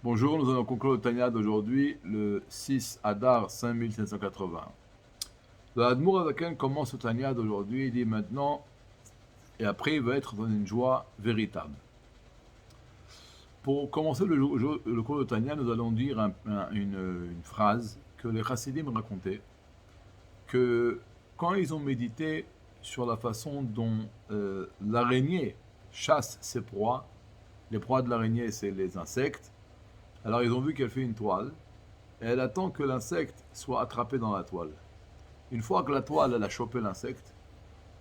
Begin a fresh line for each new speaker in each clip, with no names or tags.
Bonjour, nous allons conclure le Tanya d'aujourd'hui, le 6 Adar 5780. Le Admour Azaken commence le Tanya d'aujourd'hui, il dit maintenant, et après il va être dans une joie véritable. Pour commencer le cours de Tanya, nous allons dire une phrase que les Chassidim racontaient, que quand ils ont médité sur la façon dont l'araignée chasse ses proies, les proies de l'araignée c'est les insectes, alors ils ont vu qu'elle fait une toile, et elle attend que l'insecte soit attrapé dans la toile. Une fois que la toile elle a chopé l'insecte,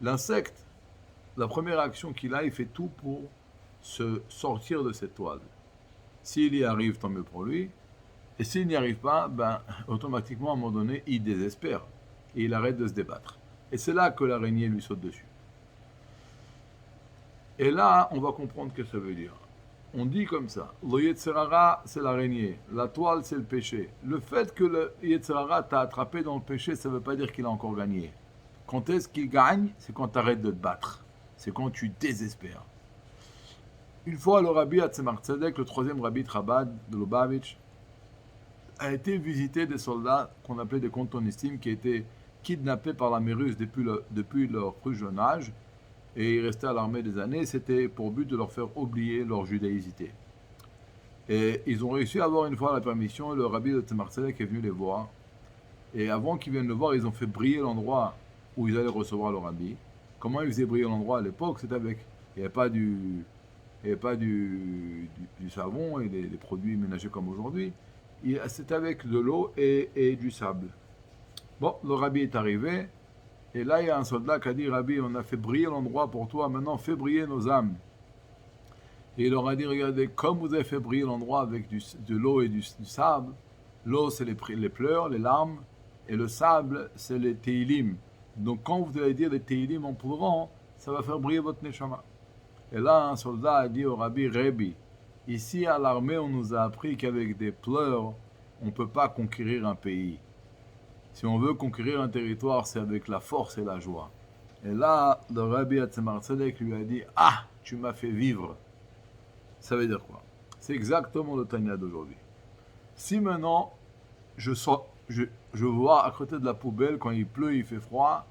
la première action qu'il a, il fait tout pour se sortir de cette toile. S'il y arrive, tant mieux pour lui, et s'il n'y arrive pas, ben, automatiquement, à un moment donné, il désespère, et il arrête de se débattre. Et c'est là que l'araignée lui saute dessus. Et là, on va comprendre ce que ça veut dire. On dit comme ça, le Yetzirara, c'est l'araignée, la toile, c'est le péché. Le fait que le Yetzirara t'a attrapé dans le péché, ça ne veut pas dire qu'il a encore gagné. Quand est-ce qu'il gagne? C'est quand tu arrêtes de te battre. C'est quand tu désespères. Une fois, le rabbi Atzemar Tzedek, le troisième rabbi de Chabad de Lubavitch, a été visiter des soldats qu'on appelait des contonistimes qui étaient kidnappés par l'armée russe depuis leur plus jeune âge, et ils restaient à l'armée des années. C'était pour but de leur faire oublier leur judaïsité. Et ils ont réussi à avoir une fois la permission, et le rabbi de Tzemar Tzedek est venu les voir. Et avant qu'ils viennent le voir, ils ont fait briller l'endroit où ils allaient recevoir le rabbi. Comment ils faisaient briller l'endroit à l'époque? C'était avec... Il n'y avait pas du savon et des produits ménagers comme aujourd'hui. C'était avec de l'eau et du sable. Bon, le rabbi est arrivé. Et là, il y a un soldat qui a dit, Rabbi, on a fait briller l'endroit pour toi, maintenant fais briller nos âmes. Et il leur a dit, regardez, comme vous avez fait briller l'endroit avec de l'eau et du sable, l'eau c'est les pleurs, les larmes, et le sable c'est les teilim. Donc quand vous allez dire les teilim en pleurant, ça va faire briller votre neshama. Et là, un soldat a dit au Rabbi, Rabbi, ici à l'armée, on nous a appris qu'avec des pleurs, on ne peut pas conquérir un pays. Si on veut conquérir un territoire, c'est avec la force et la joie. Et là, le Rabbi Atzemar Tzedek lui a dit, ah, tu m'as fait vivre. Ça veut dire quoi? C'est exactement le Tanya d'aujourd'hui. Si maintenant, je vois à côté de la poubelle, quand il pleut, il fait froid,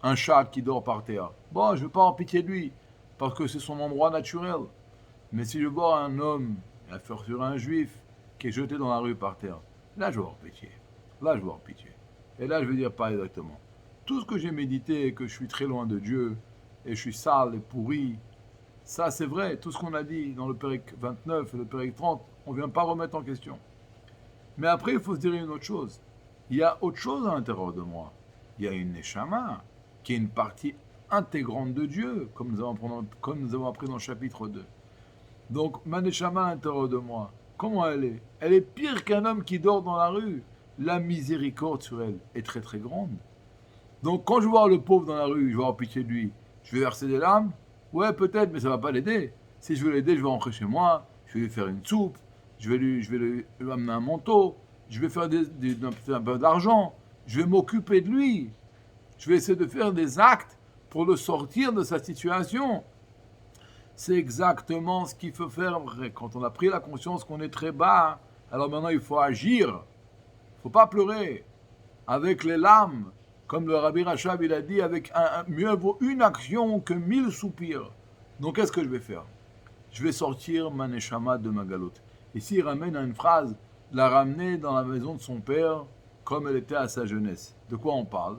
un chat qui dort par terre. Bon, je ne vais pas avoir pitié de lui, parce que c'est son endroit naturel. Mais si je vois un homme, à faire sur un juif, qui est jeté dans la rue par terre, là, je vais avoir pitié. Là, je vais avoir pitié. Et là, je vais dire pas exactement. Tout ce que j'ai médité et que je suis très loin de Dieu, et je suis sale et pourri, ça c'est vrai. Tout ce qu'on a dit dans le Pérec 29 et le Pérec 30, on ne vient pas remettre en question. Mais après, il faut se dire une autre chose. Il y a autre chose à l'intérieur de moi. Il y a une Neshama, qui est une partie intégrante de Dieu, comme nous avons appris dans le chapitre 2. Donc, ma Neshama à l'intérieur de moi, comment elle est? Elle est pire qu'un homme qui dort dans la rue. La miséricorde sur elle est très très grande. Donc quand je vois le pauvre dans la rue, je vais avoir pitié de lui, je vais verser des larmes. Ouais, peut-être, mais ça ne va pas l'aider. Si je veux l'aider, je vais rentrer chez moi, je vais lui faire une soupe, je vais lui amener un manteau, je vais faire un peu d'argent, je vais m'occuper de lui. Je vais essayer de faire des actes pour le sortir de sa situation. C'est exactement ce qu'il faut faire quand on a pris la conscience qu'on est très bas. Alors maintenant, il faut agir. Il ne faut pas pleurer avec les larmes, comme le Rabbi Rachab il a dit, avec mieux vaut une action que 1000 soupirs. Donc qu'est-ce que je vais faire? Je vais sortir ma neshama de ma galoute. Ici il ramène à une phrase, la ramener dans la maison de son père comme elle était à sa jeunesse. De quoi on parle?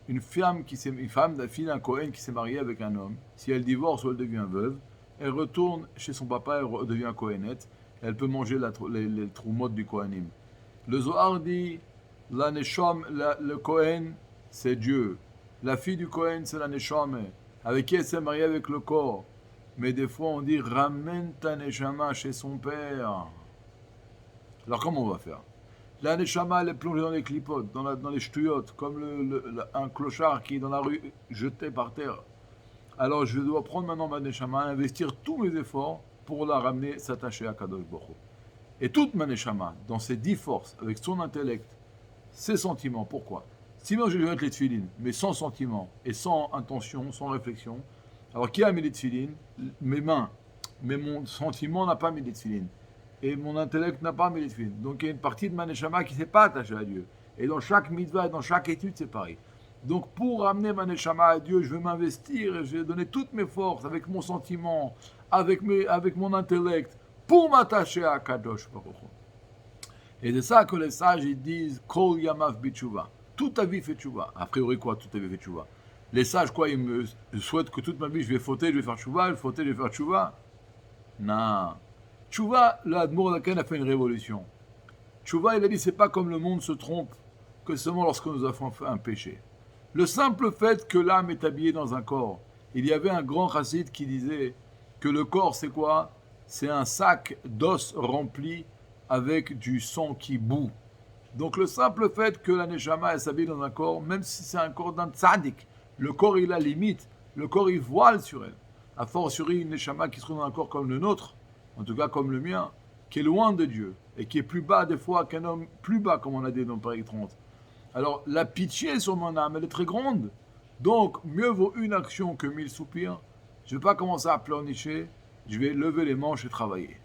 Une fille d'un Cohen qui s'est mariée avec un homme, si elle divorce ou elle devient veuve, elle retourne chez son papa, elle devient Cohenette, elle peut manger les troumottes du Kohanim. Le Zohar dit, la Neshama, le Kohen, c'est Dieu. La fille du Kohen, c'est la Neshama, avec qui elle s'est mariée avec le corps. Mais des fois, on dit, ramène ta Neshama chez son père. Alors, comment on va faire? La Neshama, elle est plongée dans les clipotes, dans les ch'touillottes, comme un clochard qui est dans la rue, jeté par terre. Alors, je dois prendre maintenant ma Neshama, investir tous mes efforts pour la ramener, s'attacher à Kadosh Baruch Hu. Et toute ma Neshama, dans ses 10 forces, avec son intellect, ses sentiments, pourquoi? Sinon, je vais mettre les tefilines, mais sans sentiment, et sans intention, sans réflexion. Alors, qui a mis les tefilines? Mes mains. Mais mon sentiment n'a pas mis les tefilines. et mon intellect n'a pas mis les tefilines. Donc il y a une partie de ma neshama qui ne s'est pas attachée à Dieu. Et dans chaque mitzvah, dans chaque étude, c'est pareil. Donc pour ramener ma neshama à Dieu, je vais m'investir et je vais donner toutes mes forces avec mon sentiment, avec mon intellect, pour m'attacher à Kadosh Baruch Hu. Et c'est ça que les sages ils disent Kol Yamav Bitshuva. Toute ta vie fait tchouva. A priori quoi, toute ta vie fait tchouva. Les sages quoi, ils me souhaitent que toute ma vie je vais fauter, je vais faire tchouva, je vais fauter, je vais faire tchouva. Non. Tchouva, l'Admour Zaken a fait une révolution. Tchouva, il a dit c'est pas comme le monde se trompe que seulement lorsque nous avons fait un péché. Le simple fait que l'âme est habillée dans un corps. Il y avait un grand chassid qui disait que le corps c'est quoi? C'est un sac d'os rempli avec du sang qui bout. Donc le simple fait que la neshama s'habille dans un corps, même si c'est un corps d'un tzaddik, le corps il a limite, le corps il voile sur elle. A fortiori une neshama qui se trouve dans un corps comme le nôtre, en tout cas comme le mien, qui est loin de Dieu et qui est plus bas des fois qu'un homme plus bas comme on a dit dans Paris 30. Alors la pitié sur mon âme elle est très grande. Donc mieux vaut une action que 1000 soupirs. Je ne vais pas commencer à pleurnicher, je vais lever les manches et travailler.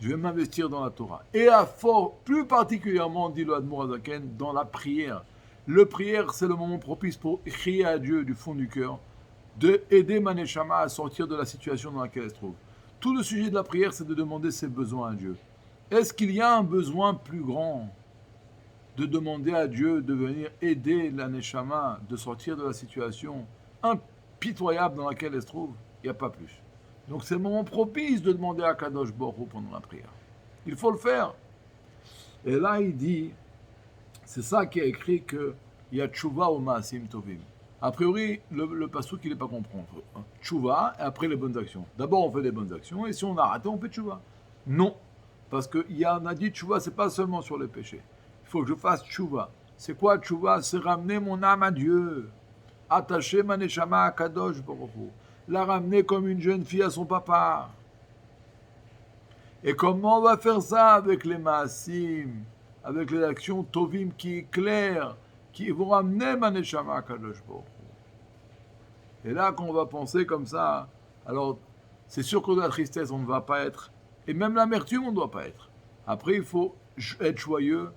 Je vais m'investir dans la Torah. Et plus particulièrement, dit le Admour Hazaken, dans la prière. Le prière, c'est le moment propice pour crier à Dieu du fond du cœur, d'aider ma neshama à sortir de la situation dans laquelle elle se trouve. Tout le sujet de la prière, c'est de demander ses besoins à Dieu. Est-ce qu'il y a un besoin plus grand de demander à Dieu de venir aider la neshama de sortir de la situation impitoyable dans laquelle elle se trouve? Il n'y a pas plus. Donc c'est le moment propice de demander à Kadosh Baruch Hu pendant la prière. Il faut le faire. Et là il dit, c'est ça qui a écrit qu'il y a tchouva ou maasim tovim. A priori, le passouk il n'est pas comprendre. Tchouva et après les bonnes actions. D'abord on fait les bonnes actions et si on a raté on fait tchouva. Non, parce qu'il a dit tchouva c'est pas seulement sur les péchés. Il faut que je fasse tchouva. C'est quoi tchouva? C'est ramener mon âme à Dieu. Attacher ma neshama à Kadosh Baruch Hu. La ramener comme une jeune fille à son papa. Et comment on va faire ça avec les maasim, avec les actions tovim qui éclairent, qui vont ramener ma neshama à Kadosh Baruch Hu. Et là, quand on va penser comme ça, alors c'est sûr que de la tristesse, on ne va pas être, et même l'amertume, on ne doit pas être. Après, il faut être joyeux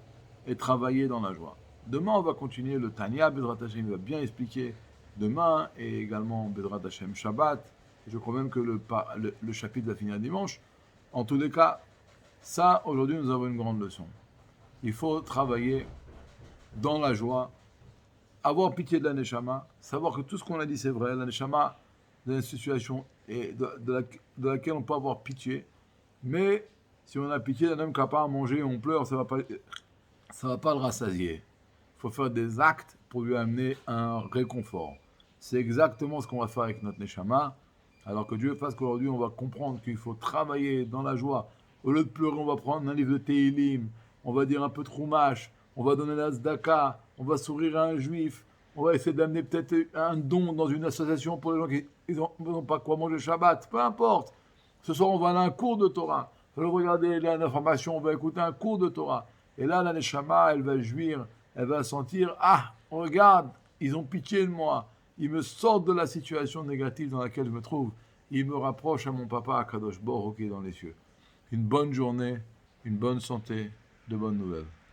et travailler dans la joie. Demain, on va continuer le Tanya, Bezrat Hashem va bien expliquer demain et également Bezrat Hashem Shabbat. Je crois même que le chapitre va finir dimanche. En tous les cas, ça, aujourd'hui, nous avons une grande leçon. Il faut travailler dans la joie, avoir pitié de la neshama, savoir que tout ce qu'on a dit, c'est vrai. La neshama, dans une situation de laquelle on peut avoir pitié, mais si on a pitié d'un homme qui n'a pas à manger et on pleure, ça va pas le rassasier. Il faut faire des actes pour lui amener un réconfort. C'est exactement ce qu'on va faire avec notre neshama. Alors que Dieu fasse qu'aujourd'hui, on va comprendre qu'il faut travailler dans la joie. Au lieu de pleurer, on va prendre un livre de Tehilim, on va dire un peu de Chumash, on va donner la tzedaka, on va sourire à un juif, on va essayer d'amener peut-être un don dans une association pour les gens qui n'ont pas quoi manger Shabbat, peu importe. Ce soir, on va aller à un cours de Torah. On va regarder l'information, on va écouter un cours de Torah. Et là, la neshama, elle va jouir, elle va sentir, ah, regarde, ils ont pitié de moi. Ils me sortent de la situation négative dans laquelle je me trouve. Ils me rapprochent à mon papa, à Kadosh Baruch Hu, qui est dans les cieux. Une bonne journée, une bonne santé, de bonnes nouvelles.